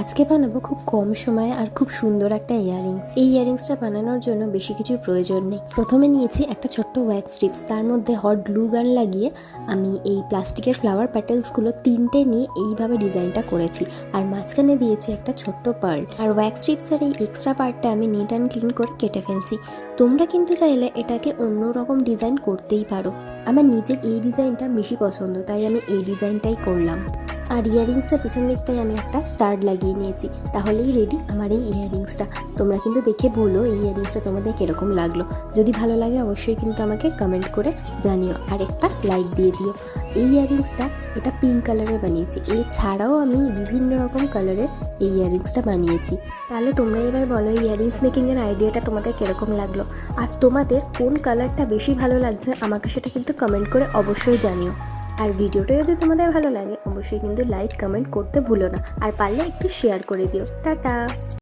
আজকে বানাবো খুব কম সময়ে আর খুব সুন্দর একটা ইয়াররিংস। এই ইয়াররিংসটা বানানোর জন্য বেশি কিছু প্রয়োজন নেই। প্রথমে নিয়েছি একটা ছোট্ট ওয়্যাক্স স্ট্রিপস, তার মধ্যে হট গ্লু গান লাগিয়ে আমি এই প্লাস্টিকের ফ্লাওয়ার প্যাটেলসগুলো তিনটে নিয়ে এইভাবে ডিজাইনটা করেছি। আর মাঝখানে দিয়েছি একটা ছোট্ট পার্ল। আর ওয়্যাক্স স্ট্রিপসের এই এক্সট্রা পার্টটা আমি নিট অ্যান্ড ক্লিন করে কেটে ফেলছি। তোমরা কিন্তু চাইলে এটাকে অন্য রকম ডিজাইন করতেই পারো। আমার নিজের এই ডিজাইনটা বেশি পছন্দ, তাই আমি এই ডিজাইনটাই করলাম। আর ইয়াররিংসের পিছন দিকটায় আমি একটা স্টাড লাগিয়ে নিয়েছি, তাহলেই রেডি আমার এই ইয়াররিংসটা। তোমরা কিন্তু দেখে বলো এই ইয়াররিংসটা তোমাদের কীরকম লাগলো। যদি ভালো লাগে অবশ্যই কিন্তু আমাকে কমেন্ট করে জানিও আর একটা লাইক দিয়ে দিও। এই ইয়াররিংসটা এটা পিঙ্ক কালারের বানিয়েছি, এছাড়াও আমি বিভিন্ন রকম কালারের এই ইয়াররিংসটা বানিয়েছি। তাহলে তোমরা এবার বলো ইয়াররিংস মেকিংয়ের আইডিয়াটা তোমাদের কীরকম লাগলো, আর তোমাদের কোন কালারটা বেশি ভালো লাগছে আমাকে সেটা কিন্তু কমেন্ট করে অবশ্যই জানিও। আর ভিডিওটা যদি তোমাদের ভালো লাগে অবশ্যই কিন্তু লাইক কমেন্ট করতে ভুলো না, আর পারলে একটু শেয়ার করে দিও। টাটা।